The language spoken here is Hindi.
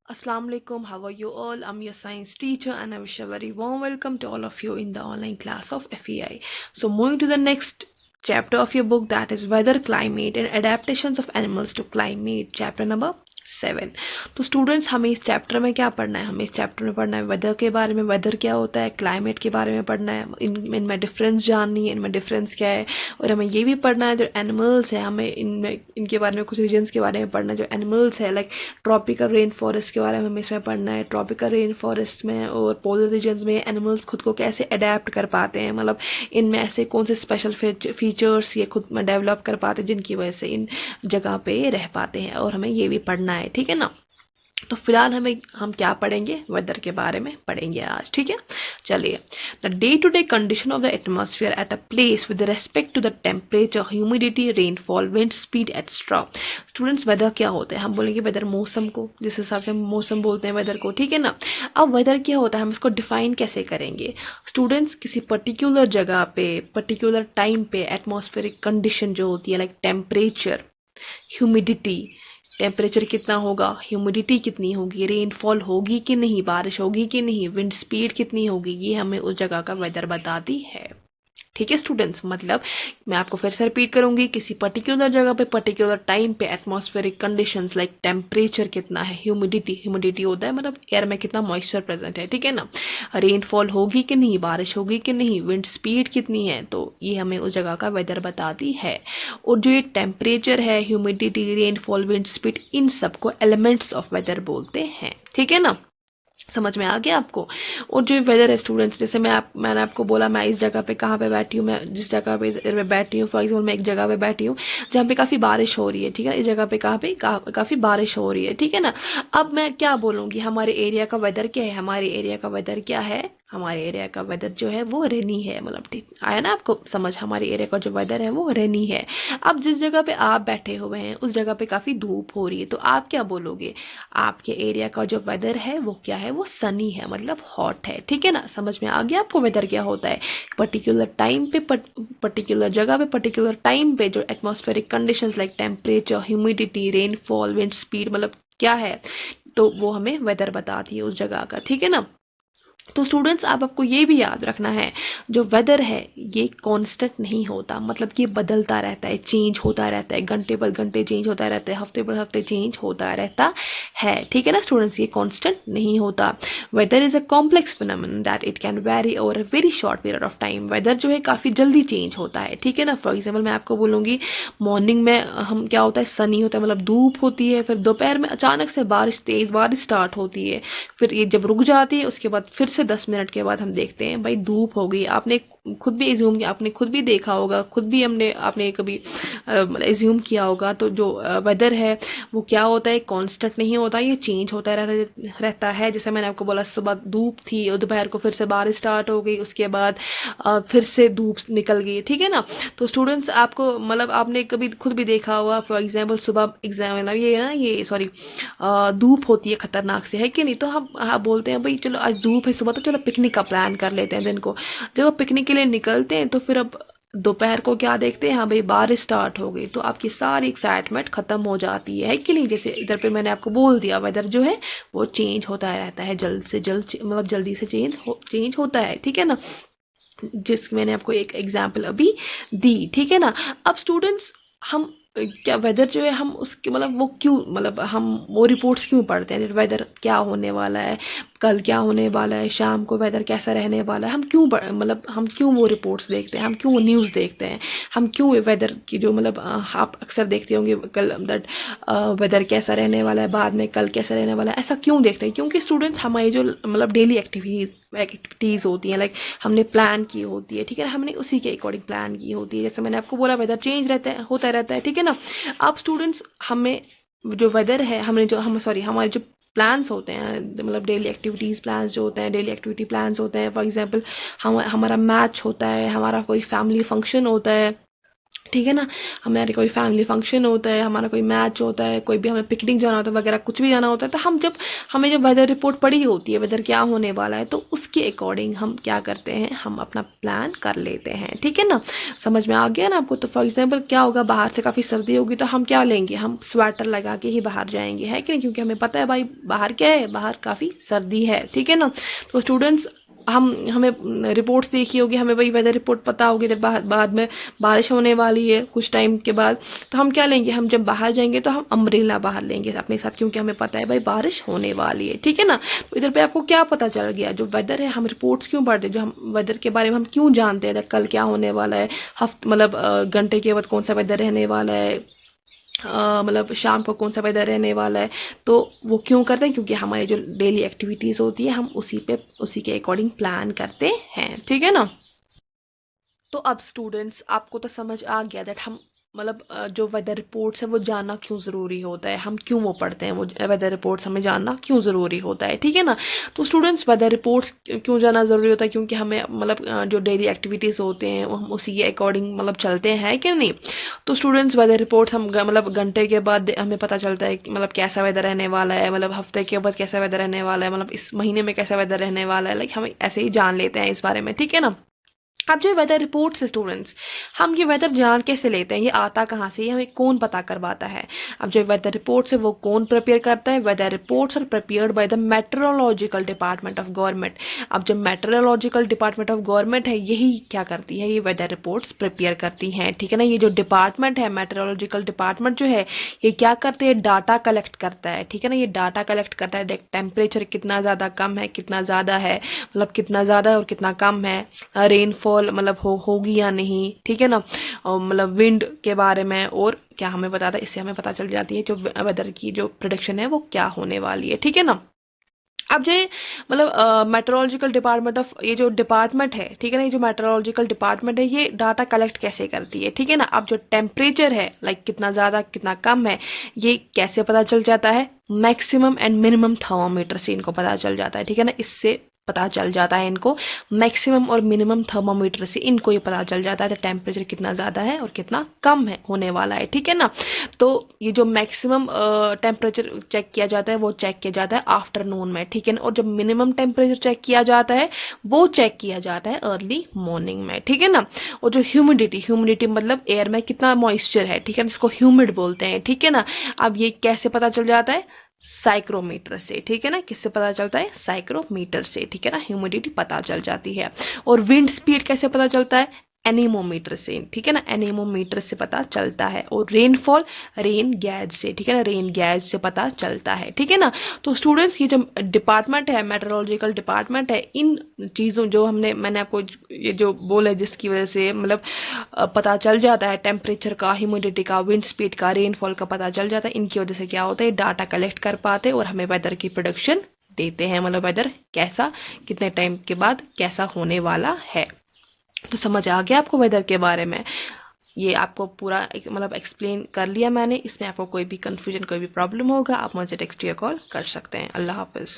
Assalamu alaikum, how are you all? I'm your science teacher and I wish a very warm welcome to all of you in the online class of FEI. So moving to the next chapter of your book, that is Weather, Climate and Adaptations of Animals to Climate, chapter number 7। तो स्टूडेंट्स हमें इस चैप्टर में क्या पढ़ना है? हमें इस चैप्टर में पढ़ना है वेदर के बारे में, वेदर क्या होता है, क्लाइमेट के बारे में पढ़ना है, इनमें डिफरेंस जाननी है, इनमें डिफरेंस क्या है, और हमें ये भी पढ़ना है जो एनिमल्स है, हमें इनमें इनके बारे में कुछ रीजन्स के बारे में पढ़ना है। जो एनिमल्स है लाइक ट्रॉपिकल रेन फॉरेस्ट के बारे में हमें इसमें पढ़ना है। ट्रॉपिकल रेन फॉरेस्ट में और पोलर रीजन्स में एनिमल्स खुद को कैसे अडेप्ट कर पाते हैं, मतलब इनमें ऐसे कौन से स्पेशल फीचर्स ये खुद में डेवलप कर पाते हैं जिनकी वजह से इन जगह पे रह पाते हैं, और हमें ये भी पढ़ना है, ठीक है ना। तो फिलहाल हम क्या पढ़ेंगे? वेदर के बारे में पढ़ेंगे आज, ठीक है। चलिए, the day to day condition of the atmosphere at a place with respect to the temperature, humidity, rainfall, wind speed extra. Students, weather क्या होता है? हम बोलेंगे वेदर मौसम को, जिस हिसाब से हम मौसम बोलते हैं वेदर को, ठीक है ना। अब वेदर क्या होता है, हम इसको डिफाइन कैसे करेंगे? स्टूडेंट्स, किसी पर्टिकुलर जगह पे पर्टिकुलर टाइम पे एटमॉस्फेरिक कंडीशन जो होती है लाइक टेम्परेचर, ह्यूमिडिटी, टेम्परेचर कितना होगा, ह्यूमिडिटी कितनी होगी, रेनफॉल होगी कि नहीं, बारिश होगी कि नहीं, विंड स्पीड कितनी होगी, ये हमें उस जगह का वेदर बताती है, ठीक है स्टूडेंट्स। मतलब मैं आपको फिर से रिपीट करूंगी, किसी पर्टिकुलर जगह पे पर्टिकुलर टाइम पे एटमॉस्फेरिक कंडीशंस लाइक टेम्परेचर कितना है, ह्यूमिडिटी होता है मतलब एयर में कितना मॉइस्चर प्रेजेंट है, ठीक है ना, रेनफॉल होगी कि नहीं, बारिश होगी कि नहीं, विंड स्पीड कितनी है, तो ये हमें उस जगह का वेदर बताती है। और जो ये टेम्परेचर है, ह्यूमिडिटी, रेनफॉल, विंड स्पीड, इन सबको एलिमेंट्स ऑफ वेदर बोलते हैं, ठीक है ना। समझ में आ गया आपको? और जो वेदर है स्टूडेंट्स, जैसे मैंने आपको बोला मैं इस जगह पे कहाँ पे बैठी हूँ, मैं जिस जगह पे बैठी हूँ, फॉर एग्जाम्पल मैं एक जगह पे बैठी हूँ जहाँ पे काफ़ी बारिश हो रही है, ठीक है। इस जगह पे कहाँ पे काफ़ी बारिश हो रही है, ठीक है ना। अब मैं क्या बोलूँगी, हमारे एरिया का वेदर क्या है? हमारे एरिया का वेदर क्या है? हमारे एरिया का वेदर जो है वो रेनी है, मतलब ठीक आया ना आपको समझ? हमारे एरिया का जो वेदर है वो रेनी है। अब जिस जगह पे आप बैठे हुए हैं उस जगह पे काफ़ी धूप हो रही है, तो आप क्या बोलोगे? आपके एरिया का जो वेदर है वो क्या है? वो सनी है, मतलब हॉट है, ठीक है ना। समझ में आ गया आपको वेदर क्या होता है? पर्टिकुलर टाइम पे पर्टिकुलर जगह पे पर्टिकुलर टाइम पे जो atmospheric conditions like temperature, humidity, rainfall, wind speed, मतलब क्या है, तो वो हमें वेदर बताती है उस जगह का, ठीक है ना। तो स्टूडेंट्स, आपको ये भी याद रखना है, जो वेदर है ये कांस्टेंट नहीं होता, मतलब ये बदलता रहता है, चेंज होता रहता है, घंटे पर घंटे चेंज होता रहता है, हफ्ते पर हफ्ते चेंज होता रहता है, ठीक है ना स्टूडेंट्स। ये कांस्टेंट नहीं होता। Weather is a complex phenomenon that it can vary over a very short period of time. Weather जो है काफ़ी जल्दी चेंज होता है, ठीक है ना। फॉर एग्जाम्पल मैं आपको बोलूँगी, मॉर्निंग में हम क्या होता है, सनी होता है, मतलब धूप होती है, फिर दोपहर में अचानक से तेज़ बारिश स्टार्ट होती है, फिर ये जब रुक जाती है उसके बाद फिर से 10 मिनट के बाद हम देखते हैं भाई धूप हो गई। आपने खुद भी एज्यूम किया, आपने खुद भी देखा होगा, खुद भी आपने कभी एज्यूम किया होगा। तो जो वेदर है वो क्या होता है, कांस्टेंट नहीं होता, ये चेंज होता रहता है। जैसे मैंने आपको बोला, सुबह धूप थी और दोपहर को फिर से बारिश स्टार्ट हो गई, उसके बाद फिर से धूप निकल गई, ठीक है ना। तो स्टूडेंट्स, आपको मतलब आपने कभी खुद भी देखा होगा, फॉर एग्जाम्पल सुबह एग्जाम मतलब ये ना ये सॉरी धूप होती है खतरनाक से, है कि नहीं। तो हम बोलते हैं भाई चलो आज धूप है सुबह, तो चलो पिकनिक का प्लान कर लेते हैं दिन को। जब वो पिकनिक के लिए निकलते हैं तो फिर अब दोपहर को क्या देखते हैं, हाँ भाई बारिश स्टार्ट हो गई, तो आपकी सारी एक्साइटमेंट खत्म हो जाती है कि नहीं। जैसे इधर पे मैंने आपको बोल दिया, वेदर जो है वो चेंज होता रहता है, जल्द से जल्द मतलब जल्दी से चेंज होता है, ठीक है ना। जिसकी मैंने आपको एक एग्जाम्पल अभी दी, ठीक है ना। अब स्टूडेंट्स, हम क्या वेदर जो है हम उसके मतलब वो क्यों मतलब हम वो रिपोर्ट्स क्यों पढ़ते हैं, वेदर क्या होने वाला है, कल क्या होने वाला है, शाम को वेदर कैसा रहने वाला है, हम क्यों मतलब हम क्यों वो रिपोर्ट्स देखते हैं, हम क्यों वो न्यूज़ देखते हैं, हम क्यों वेदर की जो मतलब आप अक्सर देखते होंगे कल दैट वेदर कैसा रहने वाला है, बाद में कल कैसा रहने वाला है, ऐसा क्यों देखते हैं? क्योंकि स्टूडेंट्स हमारी जो मतलब डेली एक्टिविटीज़ होती हैं लाइक हमने प्लान की होती है, ठीक है ना, हमने उसी के अकॉर्डिंग प्लान की होती है। जैसे मैंने आपको बोला वेदर चेंज होता रहता है, ठीक है ना। अब स्टूडेंट्स, हमें जो वेदर है हमारे जो प्लान्स होते हैं, मतलब डेली एक्टिविटीज़ प्लान्स जो होते हैं, डेली एक्टिविटी प्लान्स होते हैं, फॉर एग्जांपल हमारा मैच होता है, हमारा कोई फैमिली फंक्शन होता है, ठीक है ना। हमारे कोई फैमिली फंक्शन होता है, हमारा कोई मैच होता है, कोई भी हमें पिकनिक जाना होता है वगैरह, कुछ भी जाना होता है, तो हमें जब वेदर रिपोर्ट पड़ी होती है, वेदर क्या होने वाला है, तो उसके अकॉर्डिंग हम क्या करते हैं, हम अपना प्लान कर लेते हैं। ठीक है ना, समझ में आ गया ना आपको। तो फॉर एग्जाम्पल क्या होगा, बाहर से काफ़ी सर्दी होगी तो हम क्या लेंगे, हम स्वेटर लगा के ही बाहर जाएंगे, है कि नहीं, क्योंकि हमें पता है भाई बाहर क्या है, बाहर काफ़ी सर्दी है। ठीक है ना। तो स्टूडेंट्स, हमें रिपोर्ट्स देखी होगी, हमें वही वेदर रिपोर्ट पता होगी, जब बाद में बारिश होने वाली है कुछ टाइम के बाद, तो हम क्या लेंगे, हम जब बाहर जाएंगे तो हम अम्ब्रेला बाहर लेंगे अपने साथ, क्योंकि हमें पता है भाई बारिश होने वाली है। ठीक है ना। तो इधर पे आपको क्या पता चल गया, जो वेदर है, हम रिपोर्ट्स क्यों पढ़ते हैं, जो हम वेदर के बारे में हम क्यों जानते हैं, कल क्या होने वाला है, मतलब घंटे के बाद कौन सा वेदर रहने वाला है, मतलब शाम को कौन सा वेदर रहने वाला है। तो वो क्यों करते हैं, क्योंकि हमारी जो डेली एक्टिविटीज़ होती है, हम उसी के अकॉर्डिंग प्लान करते हैं। ठीक है ना। तो अब स्टूडेंट्स, आपको तो समझ आ गया दैट हम मतलब जो वेदर रिपोर्ट्स है वो जानना क्यों ज़रूरी होता है, हम क्यों वो पढ़ते हैं, वो वेदर रिपोर्ट्स हमें जानना क्यों ज़रूरी होता है। ठीक है ना। तो स्टूडेंट्स, वेदर रिपोर्ट्स क्यों जानना ज़रूरी होता है, क्योंकि हमें मतलब जो डेली एक्टिविटीज़ होते हैं वो हम उसी के अकॉर्डिंग मतलब चलते हैं, कि नहीं। तो स्टूडेंट्स, वेदर रिपोर्ट्स हम मतलब घंटे के बाद हमें पता चलता है कि मतलब कैसा वेदर रहने वाला है, मतलब हफ्ते के बाद कैसा वेदर रहने वाला है, मतलब इस महीने में कैसा वेदर रहने वाला है, लाइक हम ऐसे ही जान लेते हैं इस बारे में। ठीक है ना। अब जो वेदर रिपोर्ट्स है स्टूडेंट्स, हम ये वेदर जान कैसे लेते हैं, ये आता कहाँ से, ये हमें कौन पता करवाता है। अब जो वेदर रिपोर्ट्स है वो कौन प्रिपेयर करता है, weather reports are prepared by the meteorological department of government. अब जो मेट्रोलॉजिकल डिपार्टमेंट ऑफ गवर्नमेंट है, यही क्या करती है, ये वेदर रिपोर्ट्स प्रिपेयर करती हैं। ठीक है ना। ये जो डिपार्टमेंट है, मेट्रोलॉजिकल डिपार्टमेंट जो है, ये क्या करते हैं, डाटा कलेक्ट करता है। ठीक है ना। ये डाटा कलेक्ट करता है, टेम्परेचर कितना ज़्यादा कम है, कितना ज़्यादा है, मतलब कितना ज़्यादा और कितना कम है, रेनफॉल मतलब होगी या नहीं। ठीक है ना। और मतलब विंड के बारे में और क्या हमें बताता है, इससे हमें पता चल जाती है जो वेदर की जो प्रोडिक्शन है वो क्या होने वाली है। ठीक है ना। अब जो मतलब मेट्रोलॉजिकल डिपार्टमेंट ऑफ, ये जो डिपार्टमेंट है, ठीक है ना, ये जो मेट्रोलॉजिकल डिपार्टमेंट है, ये डाटा कलेक्ट कैसे करती है। ठीक है ना। अब जो टेम्परेचर है, लाइक कितना ज़्यादा कितना कम है, ये कैसे पता चल जाता है, मैक्सिमम एंड मिनिमम थर्मामीटर से इनको पता चल जाता है। ठीक है ना। इससे पता चल जाता है इनको, मैक्सिमम और मिनिमम थर्मामीटर से इनको ये पता चल जाता है टेम्परेचर कितना ज़्यादा है और कितना कम है होने वाला है। ठीक है ना। तो ये जो मैक्सिमम टेम्परेचर चेक किया जाता है वो चेक किया जाता है आफ्टरनून में। ठीक है ना। और जब मिनिमम टेम्परेचर चेक किया जाता है वो चेक किया जाता है अर्ली मॉर्निंग में। ठीक है ना। और जो ह्यूमिडिटी मतलब एयर में कितना मॉइस्चर है, ठीक है ना, इसको ह्यूमिड बोलते हैं। ठीक है ना। अब ये कैसे पता चल जाता है, साइक्रोमीटर से। ठीक है ना। किससे पता चलता है, साइक्रोमीटर से। ठीक है ना। ह्यूमिडिटी पता चल जाती है। और विंड स्पीड कैसे पता चलता है, एनीमोमीटर से। ठीक है ना। एनीमोमीटर से पता चलता है। और रेनफॉल रेन गैज से। ठीक है ना। रेन गैज से पता चलता है। ठीक है ना। तो स्टूडेंट्स, ये जो डिपार्टमेंट है, मेट्रोलॉजिकल डिपार्टमेंट है, इन चीज़ों जो मैंने आपको ये जो बोला, जिसकी वजह से मतलब पता चल जाता है टेम्परेचर का, ह्यूमिडिटी का, विंड स्पीड का, रेनफॉल का पता चल जाता है, इनकी वजह से क्या होता है, डाटा कलेक्ट कर पाते और हमें वेदर की प्रोडक्शन देते हैं, मतलब वेदर कैसा, कितने टाइम के बाद कैसा होने वाला है। तो समझ आ गया आपको वेदर के बारे में, ये आपको पूरा मतलब एक्सप्लेन कर लिया मैंने। इसमें आपको कोई भी कंफ्यूजन, कोई भी प्रॉब्लम होगा, आप मुझे टेक्स्ट या कॉल कर सकते हैं। अल्लाह हाफिज़।